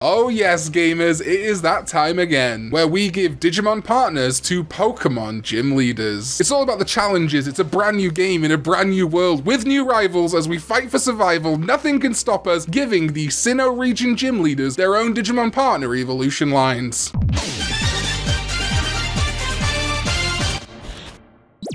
Oh yes, gamers, it is that time again, where we give Digimon partners to Pokemon Gym Leaders. It's all about the challenges, it's a brand new game in a brand new world, with new rivals as we fight for survival. Nothing can stop us, giving the Sinnoh region Gym Leaders their own Digimon partner evolution lines.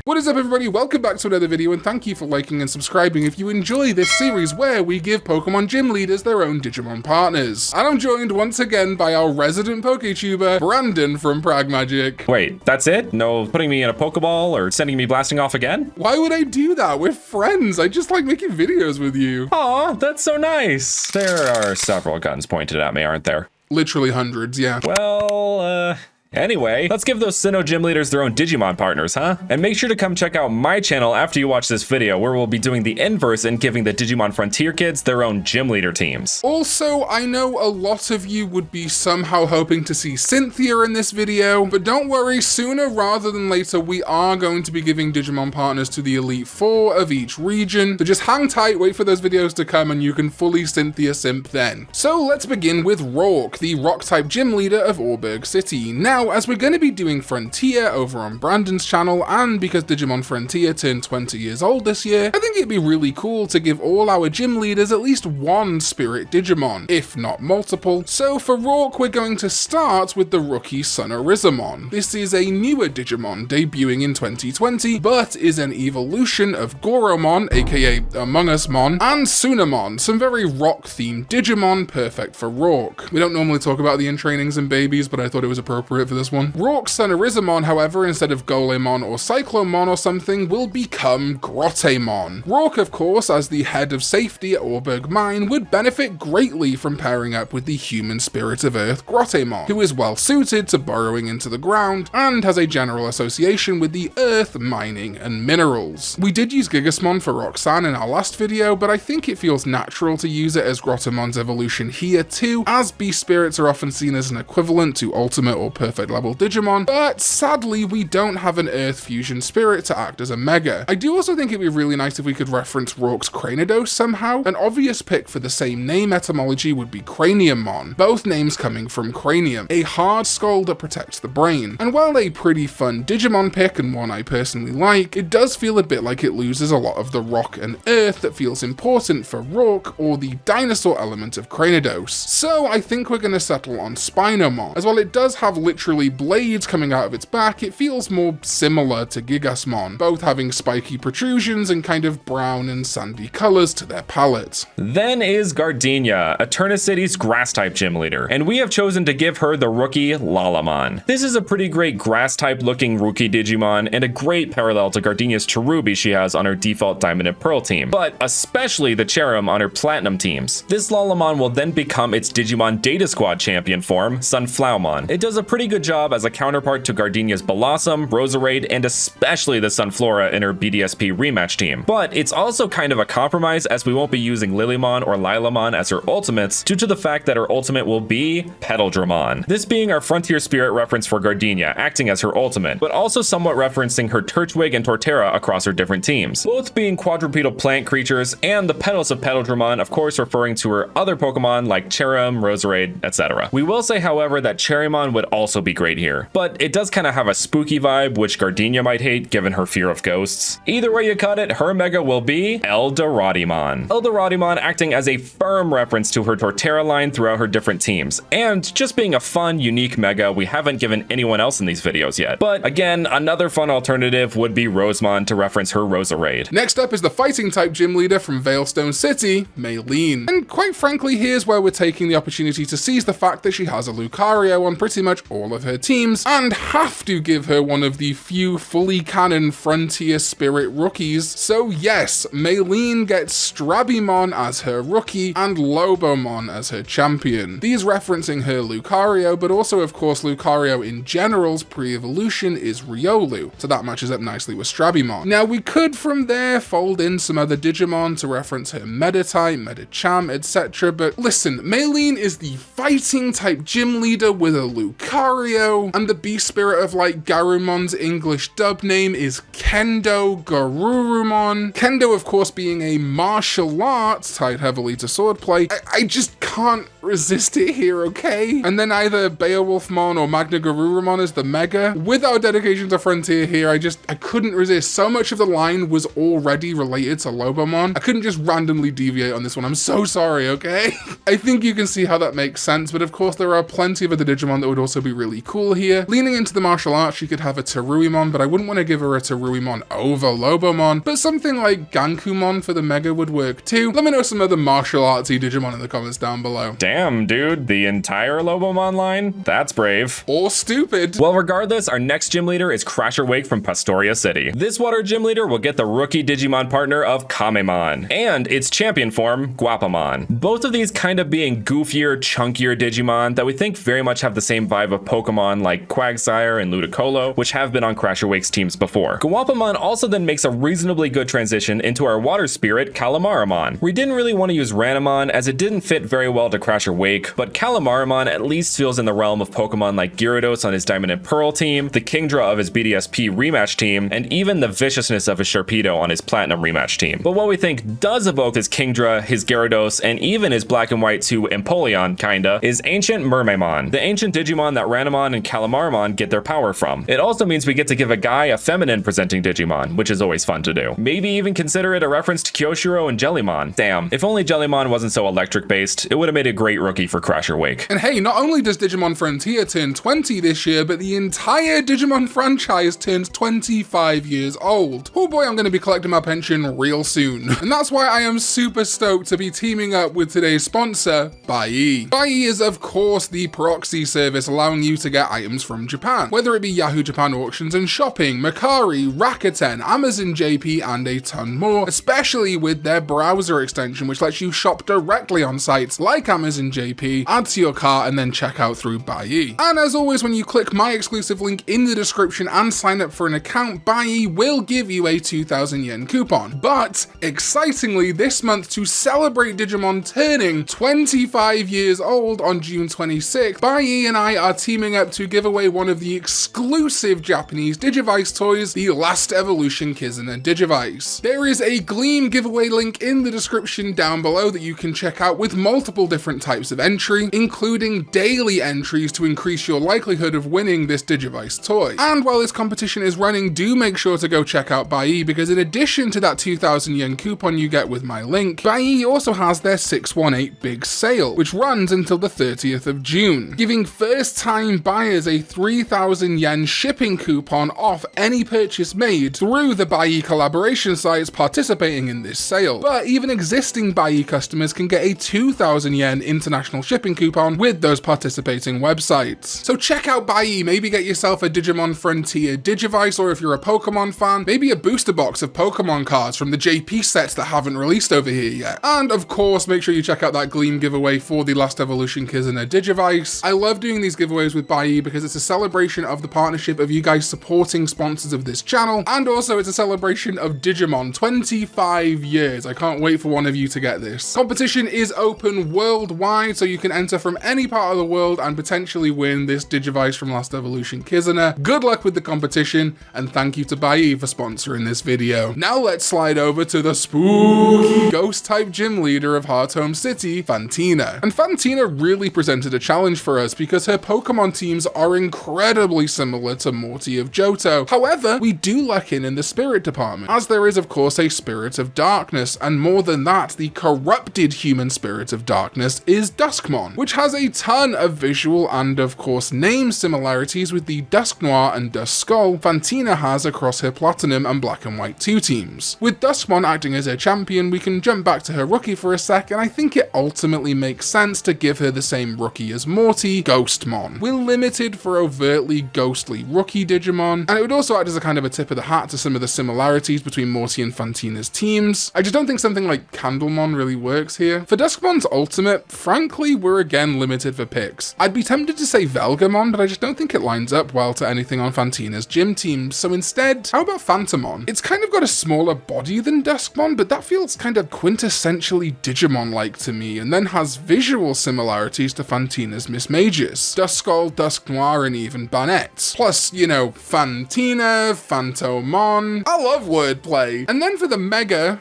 What is up everybody, welcome back to another video and thank you for liking and subscribing if you enjoy this series where we give Pokemon Gym Leaders their own Digimon partners. And I'm joined once again by our resident PokeTuber, Brandon from Pragmagic. Wait, that's it? No putting me in a Pokeball or sending me blasting off again? Why would I do that? We're friends, I just like making videos with you. Aw, that's so nice. There are several guns pointed at me, aren't there? Literally hundreds, yeah. Well, anyway, let's give those Sinnoh Gym Leaders their own Digimon partners, huh? And make sure to come check out my channel after you watch this video, where we'll be doing the inverse and giving the Digimon Frontier kids their own Gym Leader teams. Also, I know a lot of you would be somehow hoping to see Cynthia in this video, but don't worry, sooner rather than later, we are going to be giving Digimon partners to the Elite Four of each region. So just hang tight, wait for those videos to come, and you can fully Cynthia simp then. So let's begin with Roark, the Rock-type Gym Leader of Abergele City. Now, as we're going to be doing Frontier over on Brandon's channel, and because Digimon Frontier turned 20 years old this year, I think it'd be really cool to give all our gym leaders at least one Spirit Digimon, if not multiple. So for Roark, we're going to start with the rookie Sunnoh. This is a newer Digimon debuting in 2020, but is an evolution of Goromon, aka Among Us Mon, and Sunamon, some very rock-themed Digimon perfect for Roark. We don't normally talk about the in-trainings and babies, but I thought it was appropriate for this one. Roark's Sunnoh, however, instead of Golemon or Cyclomon or something, will become Grottemon. Roark, of course, as the head of safety at Abergele Mine, would benefit greatly from pairing up with the human spirit of Earth, Grottemon, who is well suited to burrowing into the ground and has a general association with the earth, mining, and minerals. We did use Gigasmon for Roxanne in our last video, but I think it feels natural to use it as Grottemon's evolution here too, as beast spirits are often seen as an equivalent to ultimate or perfect level Digimon, but sadly we don't have an Earth fusion spirit to act as a mega. I do also think it'd be really nice if we could reference Roark's Cranidos somehow. An obvious pick for the same name etymology would be Craniummon, both names coming from cranium, a hard skull that protects the brain. And while a pretty fun Digimon pick and one I personally like, it does feel a bit like it loses a lot of the rock and earth that feels important for Roark, or the dinosaur element of Cranidos. So I think we're going to settle on Spinomon, as while it does have literally blades coming out of its back, it feels more similar to Gigasmon, both having spiky protrusions and kind of brown and sandy colors to their palette. Then is Gardenia, Eternicity's grass-type gym leader, and we have chosen to give her the rookie Lalamon. This is a pretty great grass-type looking rookie Digimon, and a great parallel to Gardenia's Cherubi she has on her default Diamond and Pearl team, but especially the Cherrim on her Platinum teams. This Lalamon will then become its Digimon Data Squad champion form, Sunflowmon. It does a pretty good job as a counterpart to Gardenia's Blossom, Roserade, and especially the Sunflora in her BDSP rematch team. But it's also kind of a compromise, as we won't be using Lilymon or Lilamon as her ultimates, due to the fact that her ultimate will be Petaldramon. This being our Frontier Spirit reference for Gardenia, acting as her ultimate, but also somewhat referencing her Turtwig and Torterra across her different teams, both being quadrupedal plant creatures, and the petals of Petaldramon, of course, referring to her other Pokemon like Cherrim, Roserade, etc. We will say, however, that Cherrymon would also be great here, but it does kind of have a spooky vibe, which Gardenia might hate given her fear of ghosts. Either way you cut it, her mega will be Eldoradimon. Eldoradimon acting as a firm reference to her Torterra line throughout her different teams, and just being a fun, unique mega we haven't given anyone else in these videos yet. But again, another fun alternative would be Rosemon to reference her Roserade. Next up is the fighting type gym leader from Veilstone City, Maylene. And quite frankly, here's where we're taking the opportunity to seize the fact that she has a Lucario on pretty much all of her teams, and have to give her one of the few fully canon Frontier Spirit rookies. So yes, Maylene gets Strabimon as her rookie and Lobomon as her champion. These referencing her Lucario, but also of course Lucario in general's pre-evolution is Riolu, so that matches up nicely with Strabimon. Now we could from there fold in some other Digimon to reference her Meta-type, Metacham, etc. But listen, Maylene is the fighting type gym leader with a Lucario Lucario, and the beast spirit of like Garumon's English dub name is Kendo Garurumon. Kendo, of course, being a martial art tied heavily to swordplay. I just can't resist it here, okay? And then either Beowulfmon or Magna Garurumon is the Mega. With our dedication to Frontier here, I couldn't resist. So much of the line was already related to Lobomon. I couldn't just randomly deviate on this one. I'm so sorry, okay? I think you can see how that makes sense, but of course there are plenty of other Digimon that would also be really cool here. Leaning into the martial arts, she could have a Teruimon, but I wouldn't want to give her a Teruimon over Lobomon, but something like Gankumon for the Mega would work too. Let me know some other martial artsy Digimon in the comments down below. Damn, dude, the entire Lobomon line? That's brave. Or stupid. Well, regardless, our next gym leader is Crasher Wake from Pastoria City. This water gym leader will get the rookie Digimon partner of Kamemon, and its champion form, Guapamon. Both of these kind of being goofier, chunkier Digimon that we think very much have the same vibe of Pokemon like Quagsire and Ludicolo, which have been on Crasher Wake's teams before. Guapamon also then makes a reasonably good transition into our water spirit, Calamaramon. We didn't really want to use Ranamon as it didn't fit very well to Crasher Wake, but Calamaramon at least feels in the realm of Pokemon like Gyarados on his Diamond and Pearl team, the Kingdra of his BDSP rematch team, and even the viciousness of his Sharpedo on his Platinum rematch team. But what we think does evoke his Kingdra, his Gyarados, and even his Black and White 2 Empoleon kinda, is Ancient Mermaimon, the ancient Digimon that Ranamon and Calamaramon get their power from. It also means we get to give a guy a feminine presenting Digimon, which is always fun to do. Maybe even consider it a reference to Kyoshiro and Jellymon. Damn, if only Jellymon wasn't so electric based, it would have made a great rookie for Crasher Wake. And hey, not only does Digimon Frontier turn 20 this year, but the entire Digimon franchise turns 25 years old. Oh boy, I'm going to be collecting my pension real soon. And that's why I am super stoked to be teaming up with today's sponsor, Buyee. Buyee is of course the proxy service allowing you to get items from Japan, whether it be Yahoo Japan Auctions and Shopping, Mercari, Rakuten, Amazon JP, and a ton more, especially with their browser extension, which lets you shop directly on sites like Amazon JP, add to your cart, and then check out through Buyee. And as always, when you click my exclusive link in the description and sign up for an account, Buyee will give you a 2,000 yen coupon. But excitingly, this month, to celebrate Digimon turning 25 years old on June 26th, Buyee and I are teaming up to give away one of the exclusive Japanese Digivice toys, the Last Evolution Kizuna Digivice. There is a Gleam giveaway link in the description down below that you can check out with multiple different types of entry, including daily entries to increase your likelihood of winning this Digivice toy. And while this competition is running, do make sure to go check out Buyee, because in addition to that 2,000 yen coupon you get with my link, Buyee also has their 618 big sale, which runs until the 30th of June, giving first-time buyers a 3,000 yen shipping coupon off any purchase made through the Buyee collaboration sites participating in this sale. But even existing Buyee customers can get a 2,000 yen international shipping coupon with those participating websites. So check out Buyee, maybe get yourself a Digimon Frontier Digivice, or if you're a Pokemon fan, maybe a booster box of Pokemon cards from the JP sets that haven't released over here yet. And of course, make sure you check out that Gleam giveaway for the Last Evolution Kizuna Digivice. I love doing these giveaways with Buyee because it's a celebration of the partnership of you guys supporting sponsors of this channel, and also it's a celebration of Digimon 25 years. I can't wait for one of you to get this. Competition is open worldwide, so you can enter from any part of the world and potentially win this Digivice from Last Evolution Kizuna. Good luck with the competition, and thank you to Buyee for sponsoring this video. Now let's slide over to the spooky ghost-type gym leader of Hearthome City, Fantina. And Fantina really presented a challenge for us because her Pokemon teams are incredibly similar to Morty of Johto. However, we do lack in the spirit department, as there is of course a spirit of darkness, and more than that, the corrupted human spirit of darkness is Duskmon, which has a ton of visual and of course name similarities with the Dusk Noir and Dusk Skull Fantina has across her Platinum and Black and White 2 teams. With Duskmon acting as her champion, we can jump back to her rookie for a sec, and I think it ultimately makes sense to give her the same rookie as Morty, Ghostmon. We're limited for overtly ghostly rookie Digimon, and it would also act as a kind of a tip of the hat to some of the similarities between Morty and Fantina's teams. I just don't think something like Candlemon really works here. For Duskmon's ultimate, frankly, we're again limited for picks. I'd be tempted to say Velgamon, but I just don't think it lines up well to anything on Fantina's gym team, so instead, how about Phantomon? It's kind of got a smaller body than Duskmon, but that feels kind of quintessentially Digimon-like to me, and then has visual similarities to Fantina's Miss Mages. Duskull Dusknoir, and even Barnett. Plus, you know, Fantina, Phantomon. I love wordplay. And then for the Mega,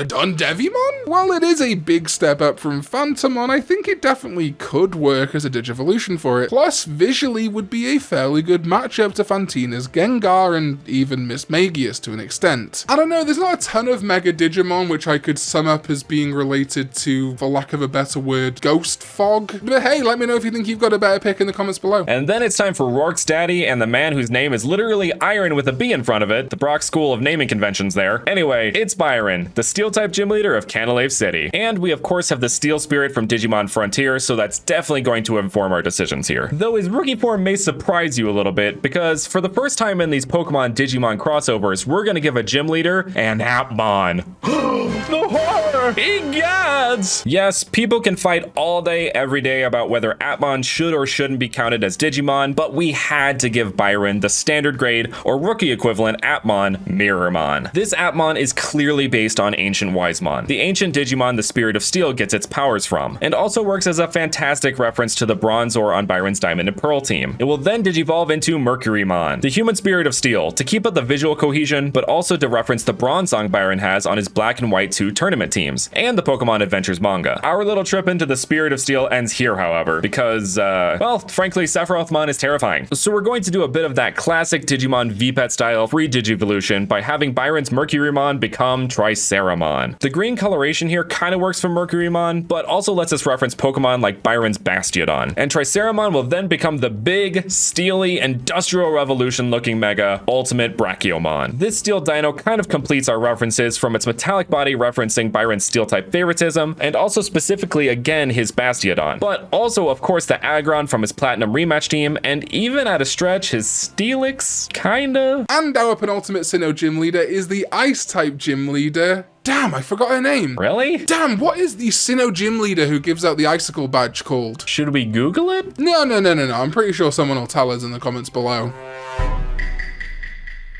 Dundevimon? While it is a big step up from Phantomon, I think it definitely could work as a Digivolution for it. Plus, visually would be a fairly good matchup to Fantina's Gengar and even Miss Magius to an extent. I don't know, there's not a ton of Mega Digimon which I could sum up as being related to, for lack of a better word, Ghost Fog. But hey, let me know if you think you've got a better pick in the comments below. And then it's time for Roark's daddy and the man whose name is literally Iron with a B in front of it, the Brock School of Naming Conventions there. Anyway, it's Byron, the Steel-type gym leader of Canalave City. And we of course have the Steel Spirit from Digimon Frontier, so that's definitely going to inform our decisions here. Though his rookie form may surprise you a little bit, because for the first time in these Pokemon Digimon crossovers, we're gonna give a gym leader an Appmon. The horror! Egads! Yes, people can fight all day, every day about whether Appmon should or shouldn't be counted as Digimon, but we had to give Byron the standard grade or rookie equivalent Appmon, Mirrormon. This Appmon is clearly based on Ancient Wisemon, the ancient Digimon the Spirit of Steel gets its powers from, and also works as a fantastic reference to the Bronzor on Byron's Diamond and Pearl team. It will then digivolve into Mercurymon, the human Spirit of Steel, to keep up the visual cohesion, but also to reference the Bronze song Byron has on his Black and White 2 tournament teams, and the Pokemon Adventures manga. Our little trip into the Spirit of Steel ends here, however, because, well, frankly, Sephirothmon is terrifying. So we're going to do a bit of that classic Digimon VPET style free Digivolution by having Byron's Mercurymon become Triceramon. The green coloration here kind of works for Mercurymon, but also lets us reference Pokemon like Byron's Bastiodon. And Triceramon will then become the big, steely, industrial revolution looking mega Ultimate Brachiomon. This steel dino kind of completes our references from its metallic body referencing Byron's steel type favoritism, and also specifically again his Bastiodon, but also of course the Aggron from his Platinum rematch team, and even at a stretch his Steelix, kinda. And our penultimate Sinnoh gym leader is the Ice type gym leader. Damn, I forgot her name. Really? Damn, what is the Sinnoh gym leader who gives out the icicle badge called? Should we Google it? No. I'm pretty sure someone will tell us in the comments below.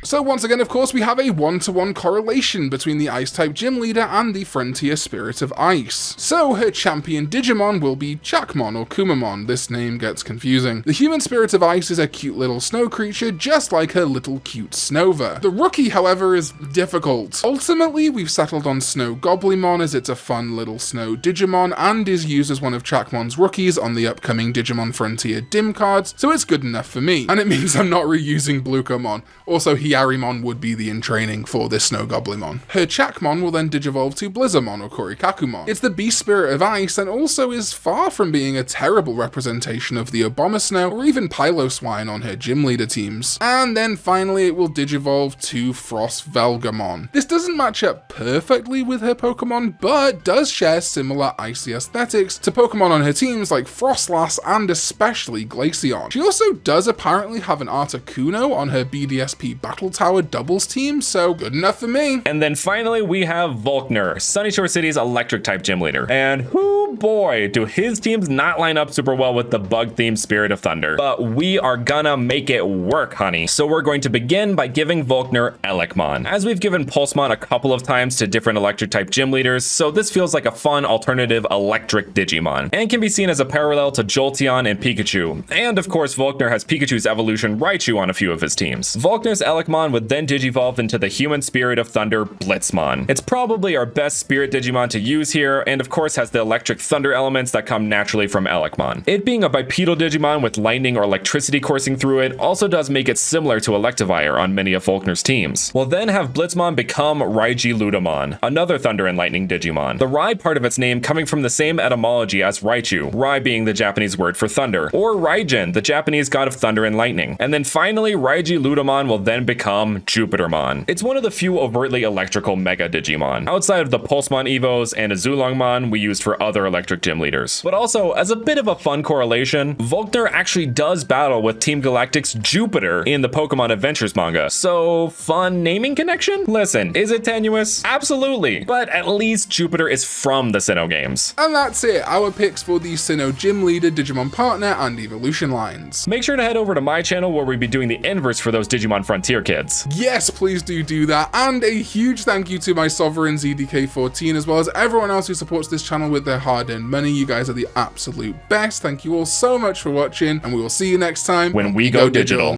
So once again, of course, we have a one-to-one correlation between the Ice-type gym leader and the Frontier Spirit of Ice. So her champion Digimon will be Chakmon or Kumamon. This name gets confusing. The human Spirit of Ice is a cute little snow creature, just like her little cute Snova. The rookie, however, is difficult. Ultimately, we've settled on Snow Goblimon as it's a fun little snow Digimon and is used as one of Chakmon's rookies on the upcoming Digimon Frontier Dim cards, so it's good enough for me. And it means I'm not reusing Blucomon. Also, Hyarimon would be the in-training for this Snow Goblimon. Her Chakmon will then digivolve to Blizzamon or Korikakumon. It's the Beast Spirit of Ice and also is far from being a terrible representation of the Abomasnow or even Piloswine on her gym leader teams. And then finally it will digivolve to Frost Velgamon. This doesn't match up perfectly with her Pokemon, but does share similar icy aesthetics to Pokemon on her teams like Frostlass and especially Glaceon. She also does apparently have an Articuno on her BDSP Battle Tower doubles team, so good enough for me. And then finally we have Volkner, Sunyshore City's electric type gym leader. And whoo boy, do his teams not line up super well with the bug themed Spirit of Thunder. But we are gonna make it work, honey. So we're going to begin by giving Volkner Elecmon, as we've given Pulsemon a couple of times to different electric type gym leaders, so this feels like a fun alternative electric Digimon, and can be seen as a parallel to Jolteon and Pikachu. And of course Volkner has Pikachu's evolution Raichu on a few of his teams. Volkner's Elecmon would then digivolve into the human Spirit of Thunder Blitzmon. It's probably our best Spirit Digimon to use here, and of course has the electric thunder elements that come naturally from Elecmon. It being a bipedal Digimon with lightning or electricity coursing through it also does make it similar to Electivire on many of Volkner's teams. We'll then have Blitzmon become Raiji Ludamon, another thunder and lightning Digimon. The Rai part of its name coming from the same etymology as Raichu, Rai being the Japanese word for thunder, or Raijin, the Japanese god of thunder and lightning. And then finally, Raiji Ludamon will then become Jupitermon. It's one of the few overtly electrical Mega Digimon, outside of the Pulsemon Evos and Azulongmon we used for other electric gym leaders. But also, as a bit of a fun correlation, Volkner actually does battle with Team Galactic's Jupiter in the Pokemon Adventures manga. So, fun naming connection? Listen, is it tenuous? Absolutely, but at least Jupiter is from the Sinnoh games. And that's it, our picks for the Sinnoh Gym Leader, Digimon Partner, and Evolution lines. Make sure to head over to my channel where we'll be doing the inverse for those Digimon Frontier kits. kids. Yes, please do that. And a huge thank you to my Sovereign ZDK14, as well as everyone else who supports this channel with their hard-earned money. You guys are the absolute best. Thank you all so much for watching, and we will see you next time when we go digital.